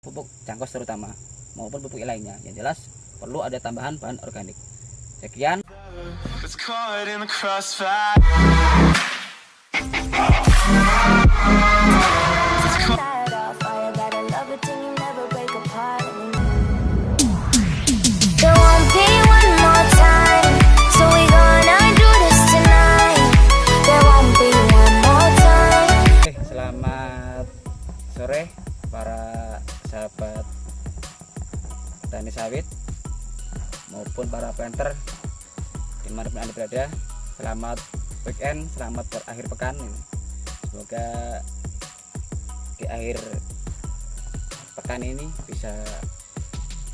pupuk jangkos terutama maupun pupuk lainnya. Yang jelas perlu ada tambahan bahan organik. Sekian. Selamat sore para sahabat petani sawit maupun para planter dimanapun Anda berada. Selamat weekend, selamat berakhir pekan. Semoga di akhir pekan ini bisa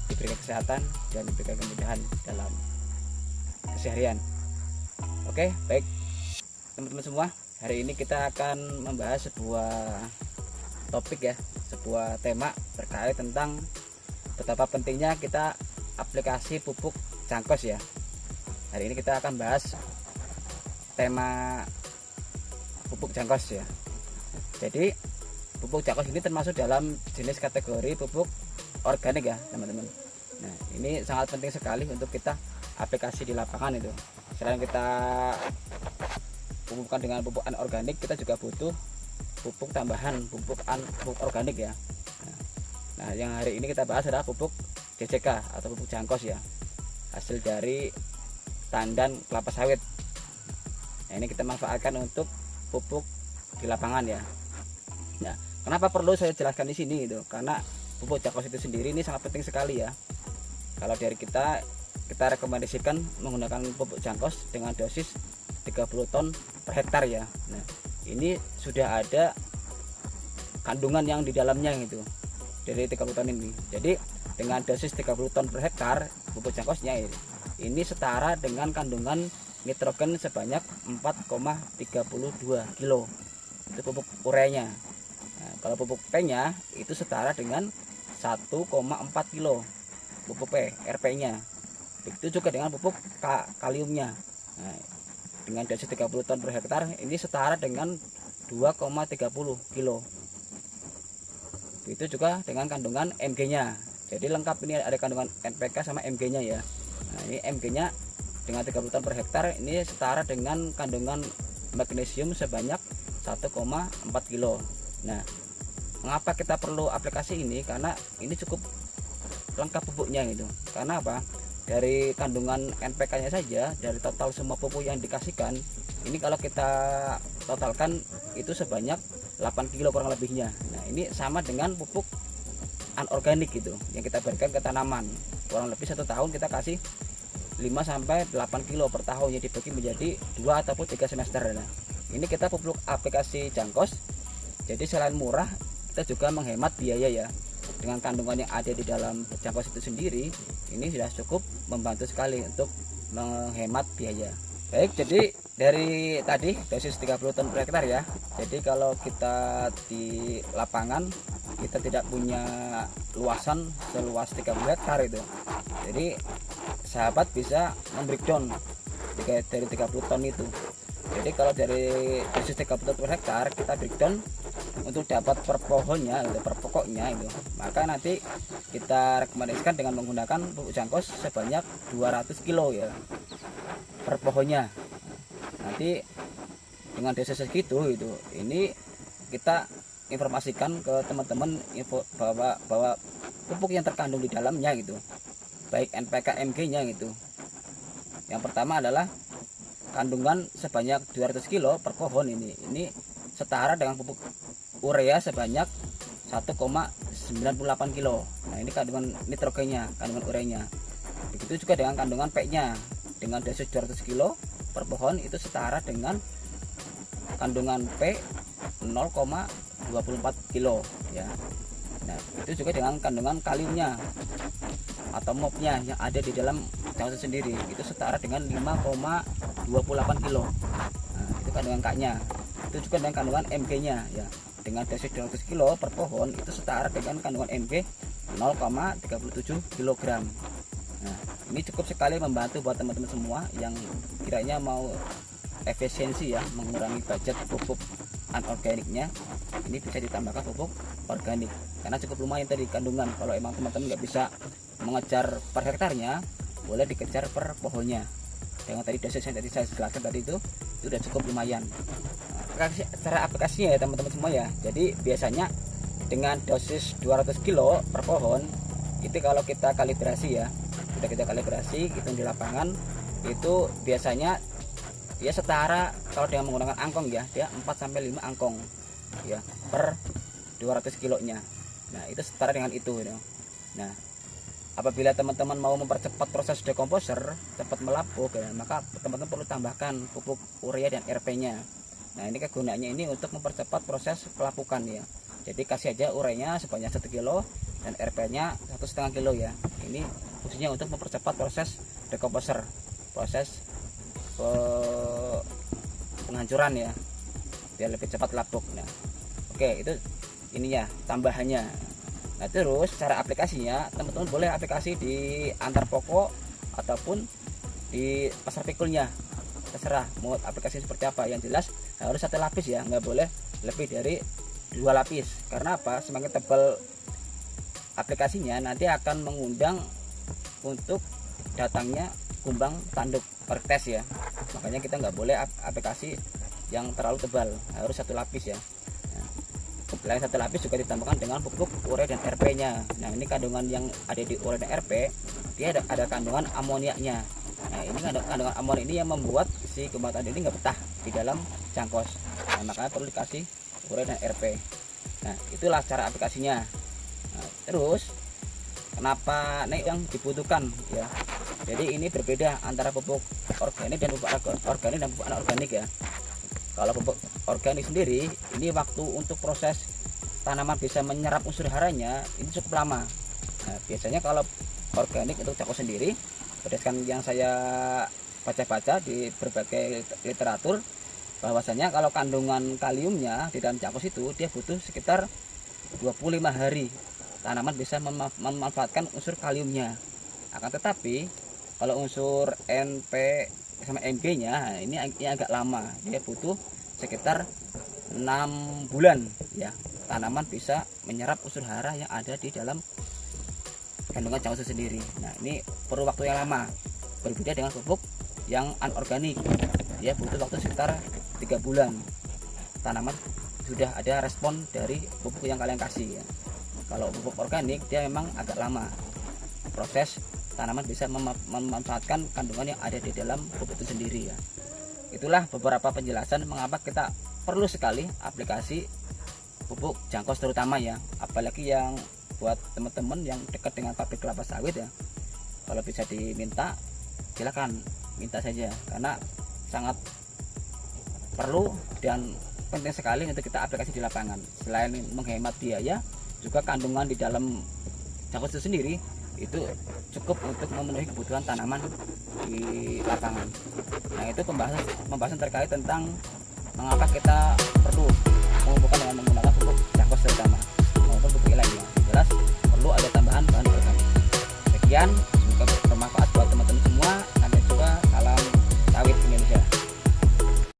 diberikan kesehatan dan diberikan kemudahan dalam keseharian. Oke, baik teman-teman semua, hari ini kita akan membahas sebuah topik ya, sebuah tema terkait tentang betapa pentingnya kita aplikasi pupuk jangkos ya. Hari ini kita akan bahas tema pupuk jangkos ya. Jadi pupuk jangkos ini termasuk dalam jenis kategori pupuk organik ya teman-teman. Nah, ini sangat penting sekali untuk kita aplikasi di lapangan itu. Selain kita pupukkan dengan pupuk anorganik, kita juga butuh pupuk tambahan, pupuk organik ya. Nah, yang hari ini kita bahas adalah pupuk JJK atau pupuk jangkos ya, hasil dari tandan kelapa sawit. Nah, ini kita manfaatkan untuk pupuk di lapangan ya. Nah, kenapa perlu saya jelaskan di sini itu? Karena pupuk jangkos itu sendiri ini sangat penting sekali ya. Kalau dari kita rekomendasikan menggunakan pupuk jangkos dengan dosis 30 ton per hektar ya. Nah, ini sudah ada kandungan yang di dalamnya itu dari 30 ton ini. Jadi dengan dosis 30 ton per hektar pupuk jangkosnya ini setara dengan kandungan nitrogen sebanyak 4,32 kilo. Itu pupuk ureanya. Nah, kalau pupuk P-nya itu setara dengan 1,4 kilo pupuk P, RP-nya. Begitu juga dengan pupuk kaliumnya. Nah, dengan dosis 30 ton per hektar ini setara dengan 2,30 kilo. Begitu juga dengan kandungan Mg-nya. Jadi lengkap, ini ada kandungan NPK sama Mg-nya ya. Nah, ini Mg-nya dengan 30 ton per hektar ini setara dengan kandungan magnesium sebanyak 1,4 kilo. Nah, mengapa kita perlu aplikasi ini? Karena ini cukup lengkap pupuknya gitu. Karena apa? Dari kandungan NPK-nya saja, dari total semua pupuk yang dikasihkan, ini kalau kita totalkan itu sebanyak 8 kilo kurang lebihnya. Nah, ini sama dengan pupuk anorganik gitu yang kita berikan ke tanaman. Kurang lebih 1 tahun kita kasih 5-8 kilo per tahun, yang dibagi menjadi 2 ataupun 3 semester. Nah, ini kita pupuk aplikasi jangkos. Jadi selain murah, kita juga menghemat biaya ya. Dengan kandungan yang ada di dalam jangkos itu sendiri, ini sudah cukup membantu sekali untuk menghemat biaya. Baik, jadi dari tadi dosis 30 ton per hektar ya. Jadi kalau kita di lapangan kita tidak punya luasan seluas 30 hektar itu. Jadi sahabat bisa membreakdown dari 30 ton itu. Jadi kalau dari dosis 30 ton per hektar kita breakdown untuk dapat per pohonnya itu, per pokoknya itu, maka nanti kita rekomendasikan dengan menggunakan pupuk jangkos sebanyak 200 kilo ya per pohonnya. Nanti dengan dosis segitu itu, ini kita informasikan ke teman-teman info bahwa pupuk yang terkandung di dalamnya gitu, baik NPK Mg-nya gitu. Yang pertama adalah kandungan sebanyak 200 kilo per pohon ini setara dengan pupuk urea sebanyak 1,98 kilo. Nah, ini kandungan nitrogennya, kandungan ureanya. Begitu juga dengan kandungan P-nya, dengan dosis 200 kilo per pohon itu setara dengan kandungan P 0,24 kilo ya. Nah, itu juga dengan kandungan kaliumnya atau MOP-nya yang ada di dalam jangkos sendiri, itu setara dengan 5,28 kilo. Nah, itu kandungan K-nya. Itu juga dengan kandungan Mg-nya ya. Dengan dosis 200 kilo per pohon itu setara dengan kandungan Mg 0,37 kg. Nah, ini cukup sekali membantu buat teman-teman semua yang kiranya mau efisiensi ya, mengurangi budget pupuk anorganiknya, ini bisa ditambahkan pupuk organik karena cukup lumayan tadi kandungan. Kalau emang teman-teman nggak bisa mengejar per hektarnya, boleh dikejar per pohonnya dengan tadi dosis yang tadi saya jelaskan tadi itu udah cukup lumayan. Cara aplikasinya ya teman-teman semua ya, jadi biasanya dengan dosis 200 kilo per pohon itu kalau kita kalibrasi ya, sudah kita kalibrasi hitung di lapangan itu biasanya dia setara kalau dengan menggunakan angkong ya, dia 4-5 angkong ya per 200 kilonya. Nah itu setara dengan itu ya. Nah apabila teman-teman mau mempercepat proses dekomposer cepat melapuk ya, maka teman-teman perlu tambahkan pupuk urea dan RP nya. Nah ini kegunaannya ini untuk mempercepat proses pelapukan ya, jadi kasih aja ureanya sebanyak 1 kilo dan RP nya 1,5 kilo ya. Ini fungsinya untuk mempercepat proses dekomposer, proses penghancuran ya, biar lebih cepat lapuk. Nah oke, itu ininya tambahannya. Nah terus cara aplikasinya teman-teman boleh aplikasi di antar pokok ataupun di pasar pikulnya, terserah mau aplikasi seperti apa. Yang jelas harus 1 lapis ya, nggak boleh lebih dari 2 lapis. Karena apa, semakin tebal aplikasinya nanti akan mengundang untuk datangnya kumbang tanduk orkes ya. Makanya kita nggak boleh aplikasi yang terlalu tebal, harus 1 lapis ya. Selain 1 lapis juga ditambahkan dengan pupuk urea dan RP nya. Nah ini kandungan yang ada di urea dan RP, dia ada kandungan amoniaknya. Nah ini kandungan amonia ini yang membuat si kumbang tanduk ini nggak betah di dalam cangkos. Nah, makanya perlu dikasih urea dan RP. Nah itulah cara aplikasinya. Nah, terus kenapa nih yang dibutuhkan ya, jadi ini berbeda antara pupuk organik dan pupuk anorganik ya. Kalau pupuk organik sendiri ini waktu untuk proses tanaman bisa menyerap unsur haranya ini cukup lama. Nah, biasanya kalau organik untuk cangkos sendiri, berdasarkan yang saya baca-baca di berbagai literatur, bahwasanya kalau kandungan kaliumnya di dalam cangkos itu dia butuh sekitar 25 hari tanaman bisa memanfaatkan unsur kaliumnya. Akan tetapi kalau unsur NP sama Mg nya ini agak lama, dia butuh sekitar 6 bulan ya tanaman bisa menyerap unsur hara yang ada di dalam kandungan cangkos sendiri. Nah ini perlu waktu yang lama, berbeda dengan pupuk yang anorganik, dia butuh waktu sekitar 3 bulan tanaman sudah ada respon dari pupuk yang kalian kasih ya. Kalau pupuk organik dia memang agak lama proses tanaman bisa memanfaatkan kandungan yang ada di dalam pupuk itu sendiri ya. Itulah beberapa penjelasan mengapa kita perlu sekali aplikasi pupuk jangkos terutama ya, apalagi yang buat teman-teman yang dekat dengan pabrik kelapa sawit ya. Kalau bisa diminta silakan minta saja, karena sangat perlu dan penting sekali untuk kita aplikasi di lapangan. Selain menghemat biaya, juga kandungan di dalam jangkos itu sendiri itu cukup untuk memenuhi kebutuhan tanaman di lapangan. Nah itu pembahasan terkait tentang mengapa kita perlu mengumpulkan dengan menggunakan pupuk jangkos terutama.